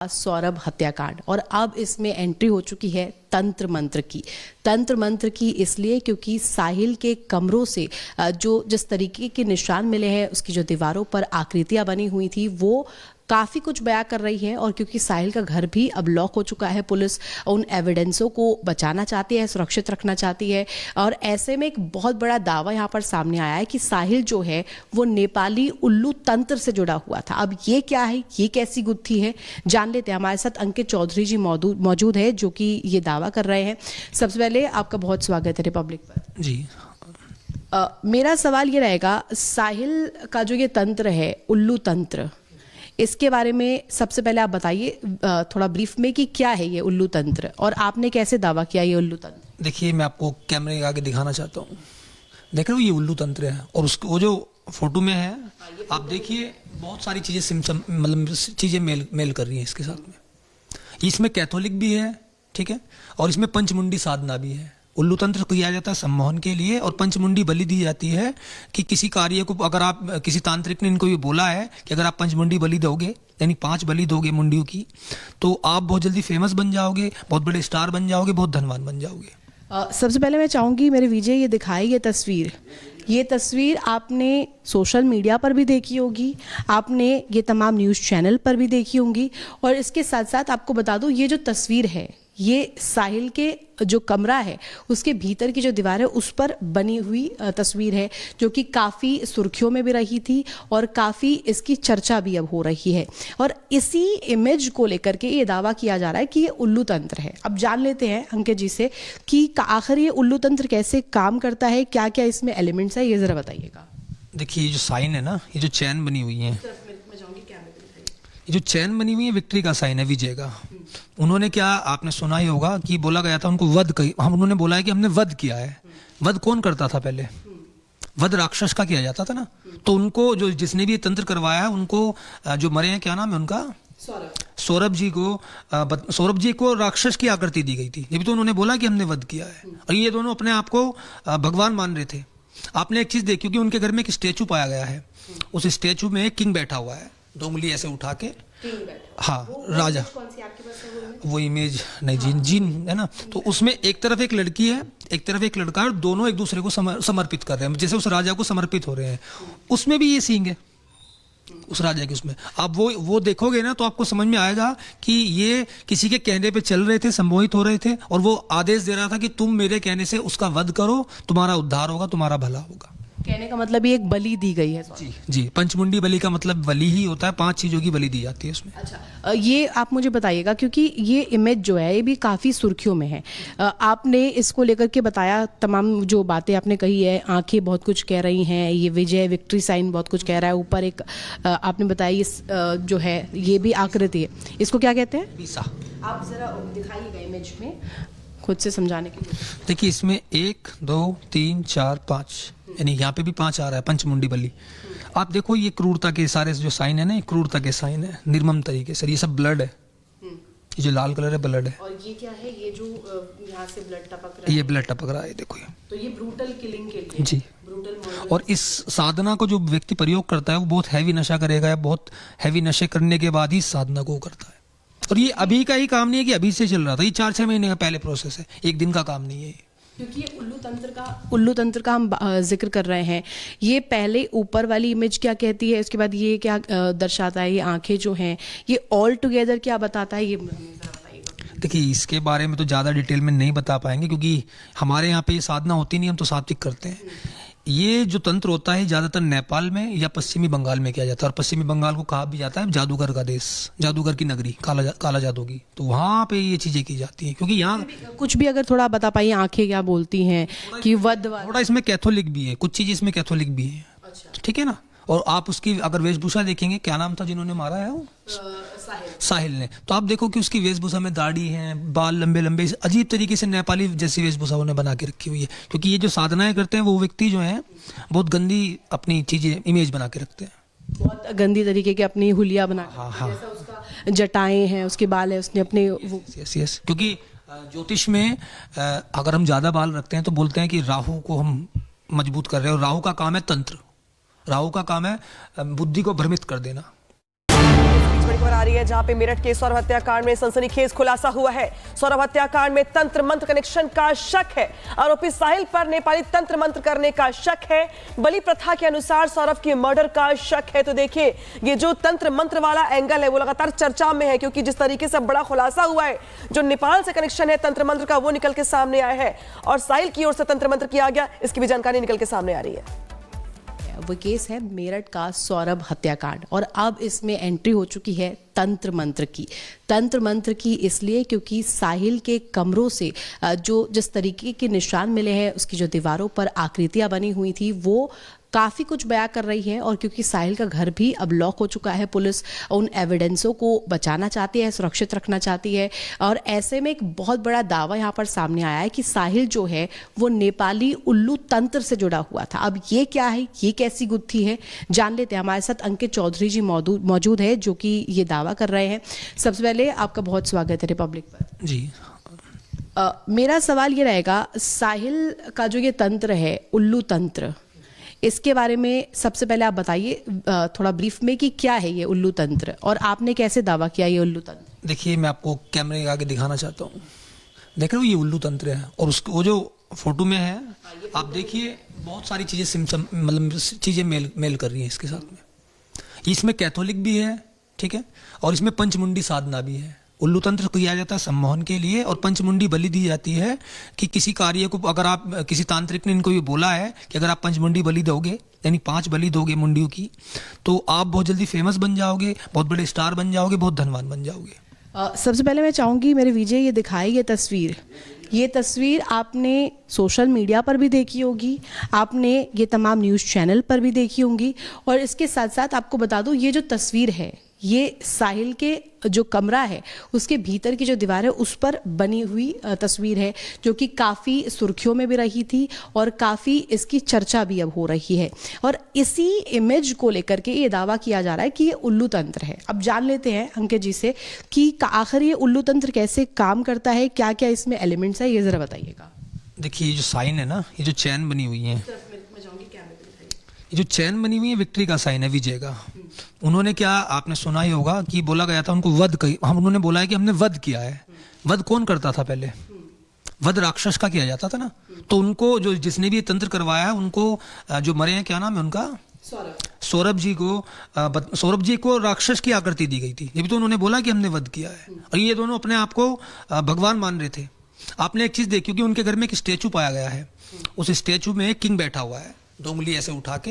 सौरभ हत्याकांड और अब इसमें एंट्री हो चुकी है तंत्र मंत्र की इसलिए क्योंकि साहिल के कमरों से जो जिस तरीके के निशान मिले हैं, उसकी जो दीवारों पर आकृतियां बनी हुई थी वो काफ़ी कुछ बयां कर रही है। और क्योंकि साहिल का घर भी अब लॉक हो चुका है, पुलिस उन एविडेंसों को बचाना चाहती है, सुरक्षित रखना चाहती है। और ऐसे में एक बहुत बड़ा दावा यहाँ पर सामने आया है कि साहिल जो है वो नेपाली उल्लू तंत्र से जुड़ा हुआ था। अब ये क्या है, ये कैसी गुत्थी है, जान लेते हैं। हमारे साथ अंकित चौधरी जी मौजूद है जो कि ये दावा कर रहे हैं। सबसे पहले आपका बहुत स्वागत है रिपब्लिक पर। जी मेरा सवाल ये रहेगा, साहिल का जो ये तंत्र है, उल्लू तंत्र, इसके बारे में सबसे पहले आप बताइए थोड़ा ब्रीफ में कि क्या है ये उल्लू तंत्र और आपने कैसे दावा किया ये उल्लू तंत्र। देखिए, मैं आपको कैमरे के आगे दिखाना चाहता हूँ। देख रहे हो, ये उल्लू तंत्र है और उसको वो जो फोटो में है, आप देखिए बहुत सारी चीजें मतलब चीजें मेल कर रही हैं इसके साथ में। इसमें कैथोलिक भी है, ठीक है, और इसमें पंचमुंडी साधना भी है। उल्लू तंत्र किया जाता है सम्मोहन के लिए और पंचमुंडी बलि दी जाती है कि किसी कार्य को, अगर आप किसी तांत्रिक ने इनको ये बोला है कि अगर आप पंचमुंडी बलि दोगे, यानी 5 बलि दोगे मुंडियों की, तो आप बहुत जल्दी फेमस बन जाओगे, बहुत बड़े स्टार बन जाओगे, बहुत धनवान बन जाओगे। सबसे पहले मैं चाहूँगी मेरे विजय ये दिखाई ये तस्वीर आपने सोशल मीडिया पर भी देखी होगी, आपने ये तमाम न्यूज़ चैनल पर भी देखी होंगी। और इसके साथ साथ आपको बता दूं, ये जो तस्वीर है ये साहिल के जो कमरा है उसके भीतर की जो दीवार है उस पर बनी हुई तस्वीर है, जो कि काफ़ी सुर्खियों में भी रही थी और काफ़ी इसकी चर्चा भी अब हो रही है। और इसी इमेज को लेकर के ये दावा किया जा रहा है कि ये उल्लू तंत्र है। अब जान लेते हैं अंकित जी से कि आखिर ये उल्लू तंत्र कैसे काम करता है, क्या क्या इसमें एलिमेंट्स है, ये ज़रा बताइएगा। देखिए, ये जो साइन है ना, ये जो चैन बनी हुई है, ये जो चैन बनी हुई है विक्ट्री का साइन है, विजय का। उन्होंने क्या, आपने सुना ही होगा कि बोला गया था उनको वध कही, उन्होंने बोला है कि हमने वध किया है। वध कौन करता था पहले? वध राक्षस का किया जाता था ना। तो उनको जो जिसने भी ये तंत्र करवाया है, उनको जो मरे हैं, क्या नाम है उनका, सौरभ जी को राक्षस की आकृति दी गई थी। ये भी तो उन्होंने बोला कि हमने वध किया है। और ये दोनों अपने आप को भगवान मान रहे थे। आपने एक चीज देखी कि उनके घर में एक स्टेचू पाया गया है, उस स्टेचू में एक किंग बैठा हुआ है, 2 उंगली ऐसे उठा के। हाँ, राजा। वो इमेज नहीं, जीन है ना। तो उसमें एक तरफ एक लड़की है, एक तरफ एक लड़का है, और दोनों एक दूसरे को समर्पित कर रहे हैं, जैसे उस राजा को समर्पित हो रहे हैं। उसमें भी ये सींग है उस राजा के। उसमें आप वो देखोगे ना तो आपको समझ में आएगा कि ये किसी के कहने पे चल रहे थे, सम्मोहित हो रहे थे, और वो आदेश दे रहा था कि तुम मेरे कहने से उसका वध करो, तुम्हारा उद्धार होगा, तुम्हारा भला होगा। कहने का मतलब ये एक बलि दी गई है। जी, पंचमुंडी बलि का मतलब बलि ही होता है, 5 चीजों की बलि दी जाती है उसमें। अच्छा, ये आप मुझे बताइएगा क्योंकि ये इमेज जो है ये भी काफ़ी सुर्खियों में है। आपने इसको लेकर के बताया, तमाम जो बातें आपने कही है, आंखें बहुत कुछ कह रही हैं, ये विजय विक्ट्री साइन बहुत कुछ कह रहा है, ऊपर एक आपने बताया ये जो है ये भी आकृति है, इसको क्या कहते हैं? पीसा। आप जरा दिखाइएगा इमेज में खुद से समझाने के लिए। देखिए, इसमें 1 2 3 4 5, यानी यहाँ पे भी 5 आ रहा है, पंचमुंडी बलि। आप देखो, ये क्रूरता के सारे जो साइन है ना, ये क्रूरता के साइन है, निर्मम तरीके से। ये सब ब्लड है, ये जो लाल कलर है ब्लड है। और ये क्या है, ये जो यहाँ से ब्लड टपक रहा है, ये ब्लड टपक रहा है, देखो ये। तो ये ब्रूटल किलिंग के लिए, जी, ब्रूटल। और इस साधना को जो व्यक्ति प्रयोग करता है वो बहुत हैवी नशा करेगा, बहुत हैवी नशे करने के बाद ही इस साधना को करता है। और ये अभी का ही काम नहीं है कि अभी से चल रहा था, ये 4-6 महीने का पहले प्रोसेस है, एक दिन का काम नहीं है। क्योंकि ये उल्लू तंत्र का हम जिक्र कर रहे हैं, ये पहले ऊपर वाली इमेज क्या कहती है, उसके बाद ये क्या दर्शाता है, ये आंखें जो हैं, ये ऑल टुगेदर क्या बताता है, ये बताइएगा। देखिए, इसके बारे में तो ज़्यादा डिटेल में नहीं बता पाएंगे क्योंकि हमारे यहाँ पे ये साधना होती नहीं, हम तो सात्विक करते हैं। ये जो तंत्र होता है ज़्यादातर नेपाल में या पश्चिमी बंगाल में किया जाता है, और पश्चिमी बंगाल को कहा भी जाता है जादूगर का देश, जादूगर की नगरी, काला जादू की। तो वहाँ पे ये चीज़ें की जाती हैं क्योंकि यहाँ कुछ भी अगर थोड़ा बता पाइए, आंखें क्या बोलती हैं कि वध, थोड़ा इसमें कैथोलिक भी है, कुछ चीज़ इसमें कैथोलिक भी है। ठीक है ना। और आप उसकी अगर वेशभूषा देखेंगे, क्या नाम था जिन्होंने मारा है वो, साहिल ने, तो आप देखो कि उसकी वेशभूषा में दाढ़ी है, बाल लंबे लंबे, अजीब तरीके से नेपाली जैसी वेशभूषा उन्हें बना के रखी हुई है। क्योंकि ये जो साधनाएं करते हैं वो व्यक्ति जो है बहुत गंदी अपनी चीजें इमेज बना के रखते हैं, बहुत गंदी तरीके की अपनी हुलिया बना। हाँ, जैसा उसका जटाएं हैं, उसके बाल है, उसने अपने यस। क्योंकि ज्योतिष में अगर हम ज्यादा बाल रखते हैं तो बोलते हैं कि राहु को हम मजबूत कर रहे हैं, और राहु का काम है तंत्र, राहु का काम है बुद्धि को भ्रमित कर देना। आ रही है, जहां पे मेरठ के सौरभ हत्याकांड में सनसनीखेज खुलासा हुआ है। सौरभ हत्याकांड में तंत्र मंत्र कनेक्शन का शक है। आरोपी साहिल पर नेपाली तंत्र मंत्र करने का शक है। बलि प्रथा के अनुसार सौरभ की मर्डर का शक है। तो देखिए, ये जो तंत्र मंत्र वाला एंगल है वो लगातार चर्चा में है, क्योंकि जिस तरीके से बड़ा खुलासा हुआ है, जो नेपाल से कनेक्शन है तंत्र मंत्र का, वो निकल के सामने आया है और साहिल की ओर से तंत्र मंत्र किया गया, इसकी भी जानकारी निकल के सामने आ रही है। वो केस है मेरठ का सौरभ हत्याकांड और अब इसमें एंट्री हो चुकी है तंत्र मंत्र की। तंत्र मंत्र की इसलिए क्योंकि साहिल के कमरों से जो जिस तरीके के निशान मिले हैं, उसकी जो दीवारों पर आकृतियां बनी हुई थी, वो काफ़ी कुछ बयां कर रही है। और क्योंकि साहिल का घर भी अब लॉक हो चुका है, पुलिस उन एविडेंसों को बचाना चाहती है, सुरक्षित रखना चाहती है। और ऐसे में एक बहुत बड़ा दावा यहाँ पर सामने आया है कि साहिल जो है वो नेपाली उल्लू तंत्र से जुड़ा हुआ था। अब ये क्या है, ये कैसी गुत्थी है, जान लेते हैं। हमारे साथ अंकित चौधरी जी मौजूद है, जो कि ये दावा कर रहे हैं। सबसे पहले आपका बहुत स्वागत है रिपब्लिक पर। जी, मेरा सवाल ये रहेगा, साहिल का जो ये तंत्र है, उल्लू तंत्र, इसके बारे में सबसे पहले आप बताइए थोड़ा ब्रीफ में कि क्या है ये उल्लू तंत्र और आपने कैसे दावा किया ये उल्लू तंत्र। देखिए, मैं आपको कैमरे के आगे दिखाना चाहता हूँ। देख रहे हो, ये उल्लू तंत्र है और उसको वो जो फोटो में है, आप देखिए बहुत सारी चीज़ें मतलब चीज़ें मेल कर रही हैं इसके साथ में। इसमें कैथोलिक भी है, ठीक है, और इसमें पंचमुंडी साधना भी है। उल्लू तंत्र किया जाता है सम्मोहन के लिए, और पंचमुंडी बलि दी जाती है कि किसी कार्य को, अगर आप किसी तांत्रिक ने इनको ये बोला है कि अगर आप पंचमुंडी बलि दोगे, यानी 5 बलि दोगे मुंडियों की, तो आप बहुत जल्दी फेमस बन जाओगे, बहुत बड़े स्टार बन जाओगे, बहुत धनवान बन जाओगे। सबसे पहले मैं चाहूँगी मेरे विजय ये दिखाई ये तस्वीर आपने सोशल मीडिया पर भी देखी होगी, आपने ये तमाम न्यूज़ चैनल पर भी देखी होंगी। और इसके साथ साथ आपको बता दूं, ये जो तस्वीर है, ये साहिल के जो कमरा है उसके भीतर की जो दीवार है उस पर बनी हुई तस्वीर है, जो कि काफ़ी सुर्खियों में भी रही थी और काफ़ी इसकी चर्चा भी अब हो रही है। और इसी इमेज को लेकर के ये दावा किया जा रहा है कि ये उल्लू तंत्र है। अब जान लेते हैं अंकित जी से कि आखिर ये उल्लू तंत्र कैसे काम करता है, क्या क्या इसमें एलिमेंट्स है, ये ज़रा बताइएगा। देखिए, ये जो साइन है ना, ये जो चैन बनी हुई है, ये जो चैन बनी हुई है विक्ट्री का साइन है, विजय का। उन्होंने क्या, आपने सुना ही होगा कि बोला गया था उनको वध, उन्होंने बोला है कि हमने वध किया है। वध कौन करता था पहले? वध राक्षस का किया जाता था ना। तो उनको जो जिसने भी ये तंत्र करवाया है, उनको जो मरे हैं, क्या नाम है उनका, सौरभ जी को राक्षस की आकृति दी गई थी। ये भी तो उन्होंने बोला कि हमने वध किया है, और ये दोनों अपने आप को भगवान मान रहे थे। आपने एक चीज देखी, क्योंकि उनके घर में एक स्टेचू पाया गया है, उस स्टेचू में एक किंग बैठा हुआ है, 2 उंगली ऐसे उठा के,